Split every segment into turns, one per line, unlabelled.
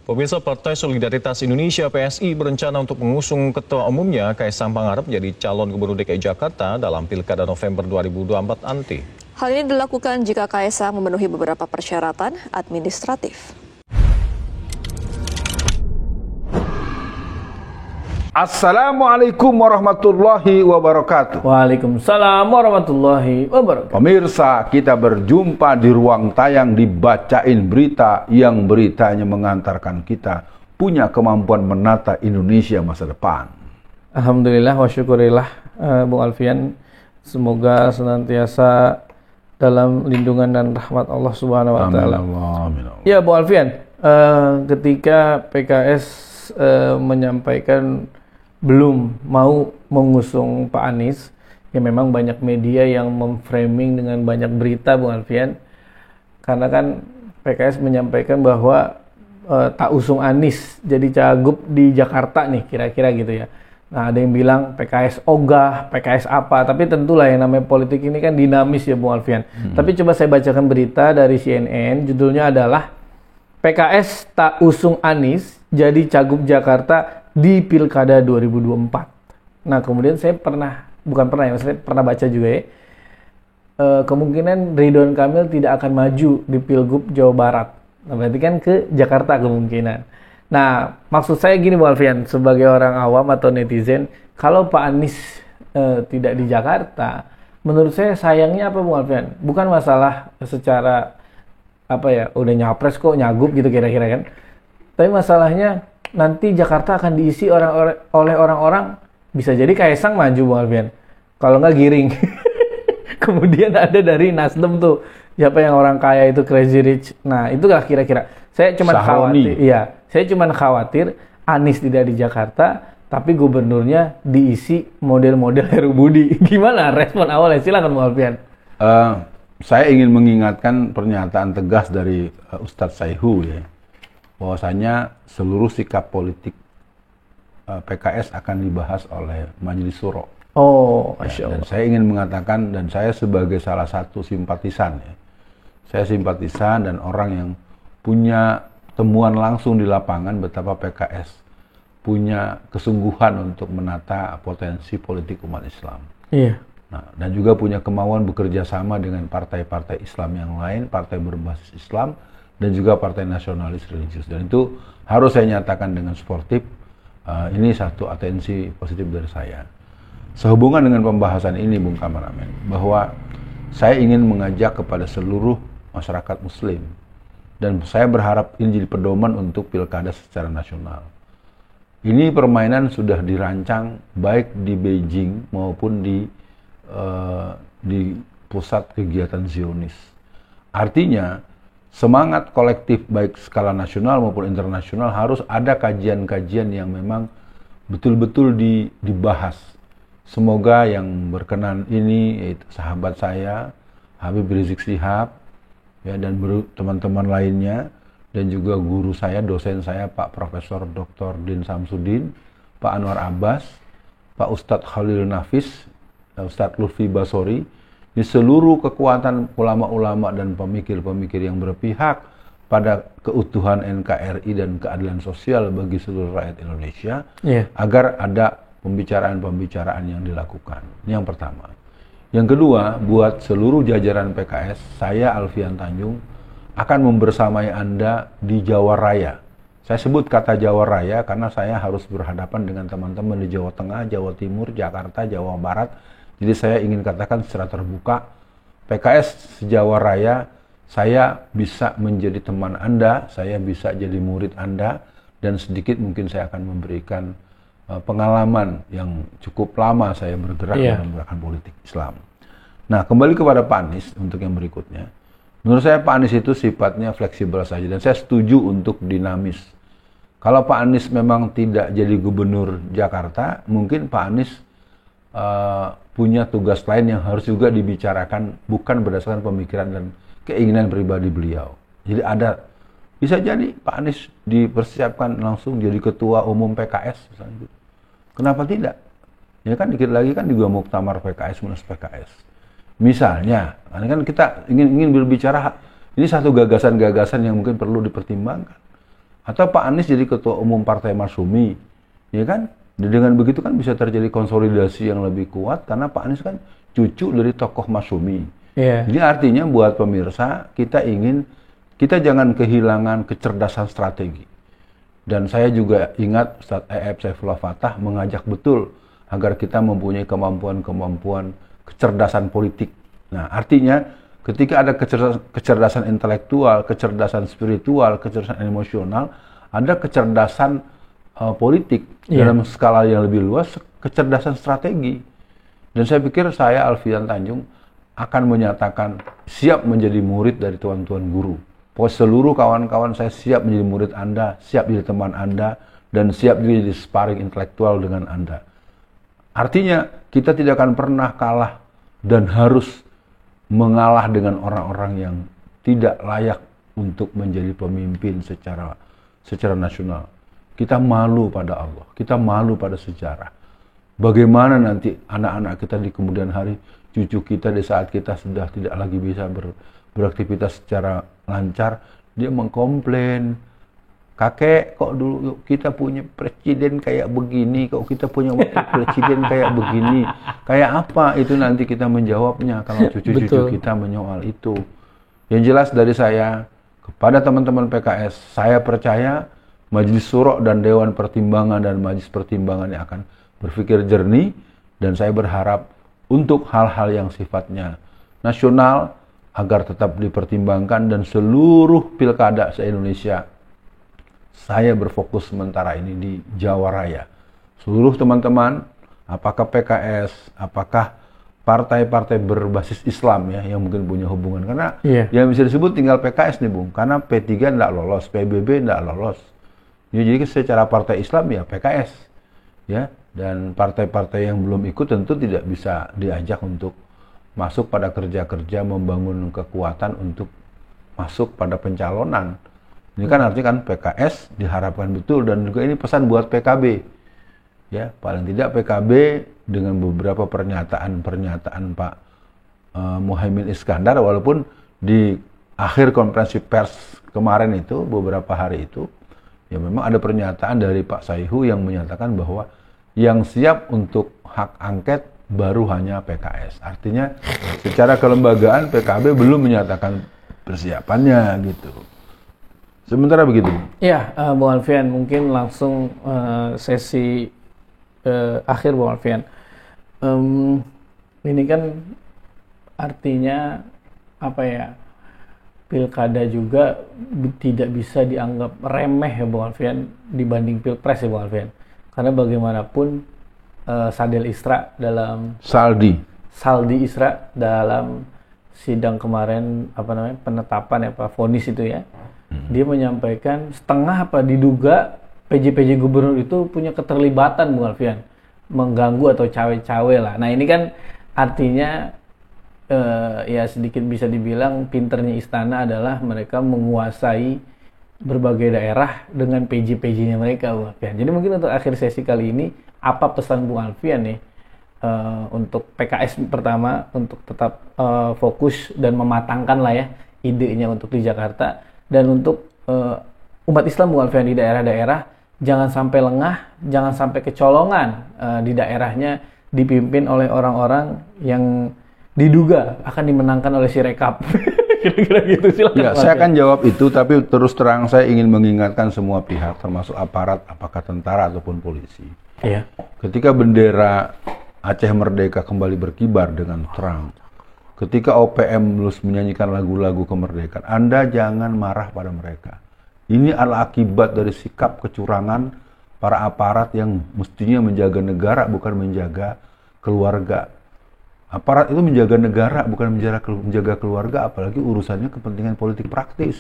Pemirsa, Partai Solidaritas Indonesia (PSI) berencana untuk mengusung Ketua Umumnya Kaisang Pangarep menjadi calon Gubernur DKI Jakarta dalam Pilkada November 2024 nanti.
Hal ini dilakukan jika Kaisang memenuhi beberapa persyaratan administratif.
Assalamualaikum warahmatullahi wabarakatuh.
Waalaikumsalam warahmatullahi wabarakatuh.
Pemirsa, kita berjumpa di ruang tayang dibacain berita yang beritanya mengantarkan kita punya kemampuan menata Indonesia masa depan.
Alhamdulillah wa syukurillah, Bung Alfian. Semoga senantiasa dalam lindungan dan rahmat Allah Subhanahu wa taala.
Amin.
Ya, Bung Alfian, ketika PKS menyampaikan belum mau mengusung Pak Anies, ya memang banyak media yang memframing dengan banyak berita, Bung Alfian. Karena kan PKS menyampaikan bahwa tak usung Anies jadi cagup di Jakarta nih, kira-kira gitu ya. Nah, ada yang bilang PKS ogah, PKS apa, tapi tentulah yang namanya politik ini kan dinamis ya, Bung Alfian. Tapi coba saya bacakan berita dari CNN, judulnya adalah PKS tak usung Anies jadi cagup Jakarta di Pilkada 2024. Nah, kemudian saya pernah baca juga ya, kemungkinan Ridwan Kamil tidak akan maju di Pilgub Jawa Barat. Nah, berarti kan ke Jakarta kemungkinan. Nah, maksud saya gini, Bung Alfian, sebagai orang awam atau netizen, kalau Pak Anies tidak di Jakarta, menurut saya sayangnya apa, Bung Alfian? Bukan masalah secara udah nyapres kok nyagup gitu kira-kira kan. Tapi masalahnya nanti Jakarta akan diisi oleh orang-orang, bisa jadi Kaisang maju, Bung Alfian. Kalau nggak Giring. Kemudian ada dari Nasdem tuh, siapa yang orang kaya itu, Crazy Rich. Nah, itulah kira-kira. Saya cuma khawatir Anies tidak di Jakarta, tapi gubernurnya diisi model-model Heru Budi. Gimana respon awalnya? Silakan, Bung Alfian.
Saya ingin mengingatkan pernyataan tegas dari Ustadz Saihu ya, bahwasanya seluruh sikap politik PKS akan dibahas oleh Majelis Syuro.
Oh, Masya Allah.
Dan saya ingin mengatakan, dan saya sebagai salah satu simpatisan ya, saya simpatisan dan orang yang punya temuan langsung di lapangan betapa PKS punya kesungguhan untuk menata potensi politik umat Islam.
Iya.
Nah, dan juga punya kemauan bekerja sama dengan partai-partai Islam yang lain, partai berbasis Islam, dan juga partai nasionalis religius. Dan itu harus saya nyatakan dengan sportif, ini satu atensi positif dari saya. Sehubungan dengan pembahasan ini, Bung Kameramen, bahwa saya ingin mengajak kepada seluruh masyarakat Muslim, dan saya berharap ini jadi pedoman untuk pilkada secara nasional. Ini permainan sudah dirancang baik di Beijing maupun di pusat kegiatan Zionis. Artinya, semangat kolektif baik skala nasional maupun internasional harus ada kajian-kajian yang memang betul-betul dibahas. Semoga yang berkenan ini, yaitu sahabat saya, Habib Rizik Syihab, ya, dan teman-teman lainnya, dan juga guru saya, dosen saya, Pak Profesor Dr. Din Samsudin, Pak Anwar Abbas, Pak Ustadz Khalil Nafis, Ustadz Lutfi Basori, di seluruh kekuatan ulama-ulama dan pemikir-pemikir yang berpihak pada keutuhan NKRI dan keadilan sosial bagi seluruh rakyat Indonesia, agar ada pembicaraan-pembicaraan yang dilakukan. Ini yang pertama. Yang kedua, buat seluruh jajaran PKS, saya Alfian Tanjung akan membersamai Anda di Jawa Raya. Saya sebut kata Jawa Raya karena saya harus berhadapan dengan teman-teman di Jawa Tengah, Jawa Timur, Jakarta, Jawa Barat. Jadi saya ingin katakan secara terbuka, PKS Jawa Raya, saya bisa menjadi teman Anda, saya bisa jadi murid Anda, dan sedikit mungkin saya akan memberikan pengalaman yang cukup lama saya bergerak dalam gerakan politik Islam. Nah, kembali kepada Pak Anies untuk yang berikutnya. Menurut saya Pak Anies itu sifatnya fleksibel saja, dan saya setuju untuk dinamis. Kalau Pak Anies memang tidak jadi gubernur Jakarta, mungkin Pak Anies punya tugas lain yang harus juga dibicarakan, bukan berdasarkan pemikiran dan keinginan pribadi beliau. Jadi bisa jadi Pak Anies dipersiapkan langsung jadi ketua umum PKS misalnya. Kenapa tidak? Ya kan dikit lagi kan juga muktamar PKS minus PKS. Misalnya, kan kita ingin berbicara, ini satu gagasan-gagasan yang mungkin perlu dipertimbangkan. Atau Pak Anies jadi ketua umum Partai Marsumi, ya kan? Dengan begitu kan bisa terjadi konsolidasi yang lebih kuat karena Pak Anies kan cucu dari tokoh Marsumi.
Iya.
Jadi artinya buat pemirsa, kita jangan kehilangan kecerdasan strategi. Dan saya juga ingat Ustadz E.F. Saifullah Fatah mengajak betul agar kita mempunyai kemampuan kecerdasan politik. Nah, artinya ketika ada kecerdasan intelektual, kecerdasan spiritual, kecerdasan emosional, ada kecerdasan politik dalam skala yang lebih luas, kecerdasan strategi. Dan saya pikir saya, Alfian Tanjung, akan menyatakan siap menjadi murid dari tuan-tuan guru. Pokoknya seluruh kawan-kawan saya siap menjadi murid Anda, siap jadi teman Anda, dan siap juga jadi sparring intelektual dengan Anda. Artinya kita tidak akan pernah kalah dan harus mengalah dengan orang-orang yang tidak layak untuk menjadi pemimpin secara nasional. Kita malu pada Allah, kita malu pada sejarah. Bagaimana nanti anak-anak kita di kemudian hari, cucu kita di saat kita sudah tidak lagi bisa beraktivitas secara lancar, dia mengkomplain, kakek kok dulu kita punya presiden kayak begini, kok kita punya wakil presiden kayak begini, kayak apa itu nanti kita menjawabnya kalau cucu-cucu kita menyoal itu. Yang jelas dari saya kepada teman-teman PKS, saya percaya Majelis Syuro dan Dewan Pertimbangan dan Majelis Pertimbangan yang akan berpikir jernih, dan saya berharap untuk hal-hal yang sifatnya nasional agar tetap dipertimbangkan, dan seluruh pilkada se-Indonesia saya berfokus sementara ini di Jawa Raya. Seluruh teman-teman, apakah PKS, apakah partai-partai berbasis Islam ya yang mungkin punya hubungan, karena yang bisa disebut tinggal PKS nih Bung, karena P3 enggak lolos, PBB enggak lolos. Jadi secara partai Islam ya PKS ya, dan partai-partai yang belum ikut tentu tidak bisa diajak untuk masuk pada kerja-kerja membangun kekuatan untuk masuk pada pencalonan. Ini kan artinya kan PKS diharapkan betul, dan juga ini pesan buat PKB. Ya, paling tidak PKB dengan beberapa pernyataan Pak Muhaimin Iskandar, walaupun di akhir konferensi pers kemarin itu beberapa hari itu ya memang ada pernyataan dari Pak Saihu yang menyatakan bahwa yang siap untuk hak angket baru hanya PKS. Artinya secara kelembagaan PKB belum menyatakan persiapannya gitu. Sementara begitu.
Ya, Bung Alfian, mungkin langsung sesi akhir Bung Alfian. Ini kan artinya apa ya? Pilkada juga tidak bisa dianggap remeh ya Bung Alfian dibanding Pilpres ya Bung Alfian. Karena bagaimanapun Saldi Isra dalam sidang kemarin penetapan vonis itu ya, dia menyampaikan setengah diduga PJ gubernur itu punya keterlibatan Bung Alfian, mengganggu atau cawe-cawe lah. Nah ini kan artinya ya sedikit bisa dibilang pinternya istana adalah mereka menguasai berbagai daerah dengan PJ-PJ-nya mereka Bung Alfian. Jadi mungkin untuk akhir sesi kali ini apa pesan Bung Alfian nih untuk PKS pertama untuk tetap fokus dan mematangkan lah ya idenya untuk di Jakarta, dan untuk umat Islam Bung Alfian di daerah-daerah jangan sampai lengah, jangan sampai kecolongan di daerahnya dipimpin oleh orang-orang yang diduga akan dimenangkan oleh Sirekap. Kira-kira gitu, silakan.
Ya, saya akan jawab itu, tapi terus terang saya ingin mengingatkan semua pihak termasuk aparat, apakah tentara ataupun polisi.
Iya.
Ketika bendera Aceh Merdeka kembali berkibar dengan terang, ketika OPM terus menyanyikan lagu-lagu kemerdekaan, Anda jangan marah pada mereka. Ini adalah akibat dari sikap kecurangan para aparat yang mestinya menjaga negara bukan menjaga keluarga. Aparat itu menjaga negara bukan menjaga keluarga, apalagi urusannya kepentingan politik praktis.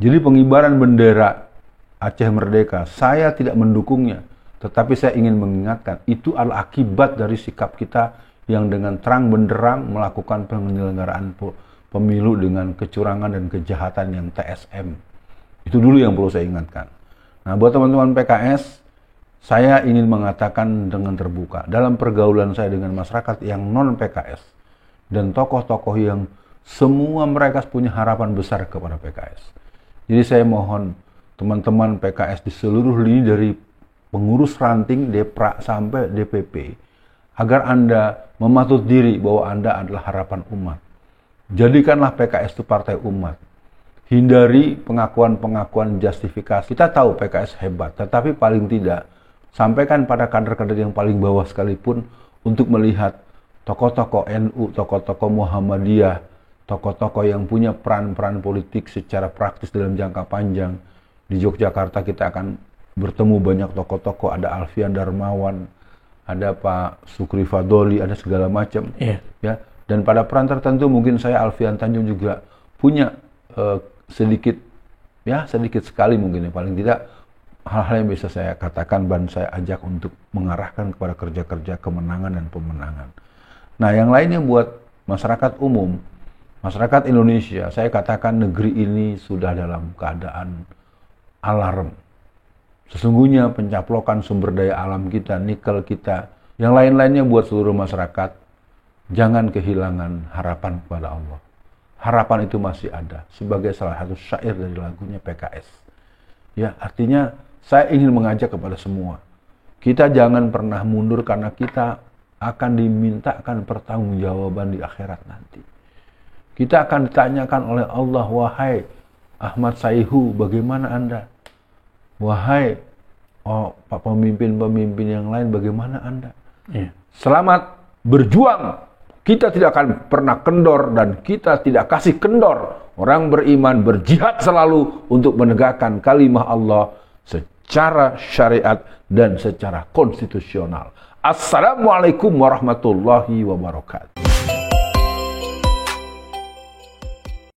Jadi pengibaran bendera Aceh Merdeka, saya tidak mendukungnya, tetapi saya ingin mengingatkan itu adalah akibat dari sikap kita yang dengan terang benderang melakukan penyelenggaraan pemilu dengan kecurangan dan kejahatan yang TSM. Itu dulu yang perlu saya ingatkan. Nah, buat teman-teman PKS, saya ingin mengatakan dengan terbuka, dalam pergaulan saya dengan masyarakat yang non-PKS dan tokoh-tokoh yang semua mereka punya harapan besar kepada PKS. Jadi saya mohon teman-teman PKS di seluruh lini dari pengurus ranting, Depra sampai DPP, agar Anda mematut diri bahwa Anda adalah harapan umat. Jadikanlah PKS itu partai umat. Hindari pengakuan-pengakuan justifikasi. Kita tahu PKS hebat, tetapi paling tidak sampaikan pada kader-kader yang paling bawah sekalipun untuk melihat tokoh-tokoh NU, tokoh-tokoh Muhammadiyah, tokoh-tokoh yang punya peran-peran politik secara praktis dalam jangka panjang. Di Yogyakarta kita akan bertemu banyak tokoh-tokoh, ada Alfian Darmawan, ada Pak Sukri Fadoli, ada segala macam.
Iya.
Ya. Dan pada peran tertentu mungkin saya Alfian Tanjung juga punya sedikit sekali mungkin ya, paling tidak hal-hal yang bisa saya katakan dan saya ajak untuk mengarahkan kepada kerja-kerja kemenangan dan pemenangan. Nah, yang lainnya buat masyarakat umum, masyarakat Indonesia, saya katakan negeri ini sudah dalam keadaan alarm. Sesungguhnya pencaplokan sumber daya alam kita, nikel kita, yang lain-lainnya buat seluruh masyarakat, jangan kehilangan harapan kepada Allah. Harapan itu masih ada sebagai salah satu syair dari lagunya PKS. Ya, artinya saya ingin mengajak kepada semua. Kita jangan pernah mundur karena kita akan dimintakan pertanggungjawaban di akhirat nanti. Kita akan ditanyakan oleh Allah, wahai Ahmad Saihu, bagaimana Anda? Wahai Pak pemimpin-pemimpin yang lain, bagaimana Anda?
Iya.
Selamat berjuang. Kita tidak akan pernah kendor dan kita tidak kasih kendor. Orang beriman berjihad selalu untuk menegakkan kalimah Allah secara syariat dan secara konstitusional. Assalamualaikum warahmatullahi wabarakatuh.